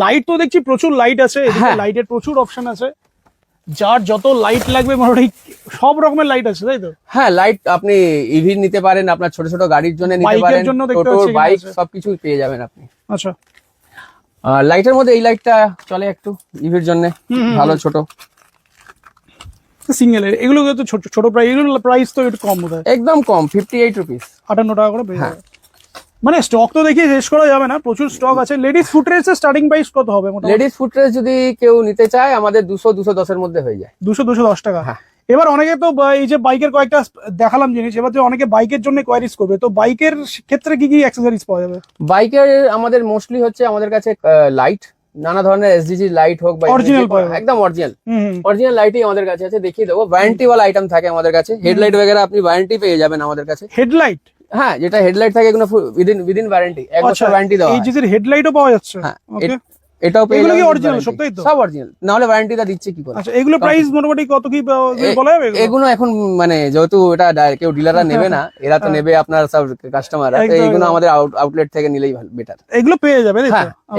Light তো দেখছি প্রচুর লাইট আছে, হ্যাঁ। লাইটের প্রচুর অপশন আছে, যার যত লাইট লাগবে মোটামুটি সব রকমের লাইট আছে, তাই তো? হ্যাঁ, লাইট আপনি ইভি নিতে পারেন, আপনার ছোট ছোট গাড়ির জন্য নিতে বাইকের পারেন, জন্য দেখতে টোটো পাচ্ছি এখানে বাইক আছে। সবকিছু পেয়ে যাবেন আপনি। আচ্ছা, লাইটের মধ্যে এই লাইটটা চলে একটু ইভির জন্য, ভালো ছোট। সিঙ্গেল এগুলো তো ছোট ছোট প্রাইস, এগুলো প্রাইস তো একটু কম বোধ হয়, একদম কম, 58 রুপিস। 58 টাকা করে পেয়ে হ্যাঁ। যাবে। মানে স্টক তো দেখিয়ে শেষ করা যাবে না, প্রচুর স্টক আছে। লেডিস ফুটরেসের স্টার্টিং প্রাইস কত হবে মোটামুটি? লেডিস ফুটরেস যদি কেউ নিতে চায় আমাদের 200-210 এর মধ্যে হয়ে যায়। 200-210 টাকা। হ্যাঁ। এবার অনেকে তো এই যে বাইকের কয়েকটা দেখালাম জিনিস, এবার যে অনেকে বাইকের জন্য কোয়ারিজ করবে, তো বাইকের ক্ষেত্রে কি কি অ্যাক্সেসরিজ পাওয়া যাবে? বাইকের আমাদের মোস্টলি হচ্ছে আমাদের কাছে লাইট, নানা ধরনের এসডিজি লাইট হোক বা Original পাওয়া যাবে। একদম অরিজিনাল হুম, অরিজিনাল লাইটই আমাদের কাছে আছে, দেখিয়ে দেবো। ওয়ারেন্টি ওয়ালা আইটেম থাকে আমাদের কাছে, হেডলাইট বগেরা আপনি ওয়ারেন্টি পেয়ে যাবেন আমাদের কাছে। হেডলাইট? হ্যাঁ, যেটা হেডলাইট থাকে এগুলো উইদিন ওয়ারেন্টি, এক আচ্ছা, বছর ওয়ারেন্টি দেওয়া এই হয়। যে হেডলাইটও পাওয়া যাচ্ছে? হ্যাঁ, ওকে, এটাও পেয়ে এগুলো কি যাবেন original warranty। সব, তাই তো? সব অরিজিনাল, না হলে ওয়ারেন্টিটা দিচ্ছে কি করে? আচ্ছা, এগুলো প্রাইস মোটামুটি কত কি বলা যাবে এগুলো? এগুলো এখন মানে যেহেতু এটা কেউ ডিলাররা নেবে না, এরা তো নেবে আপনার সব কাস্টমাররা, তো একদম, এইগুলো একদম। আমাদের আউটলেট থেকে নিলেই ভালো, বেটার। এগুলো পেয়ে যাবে, তাই তো? হ্যাঁ।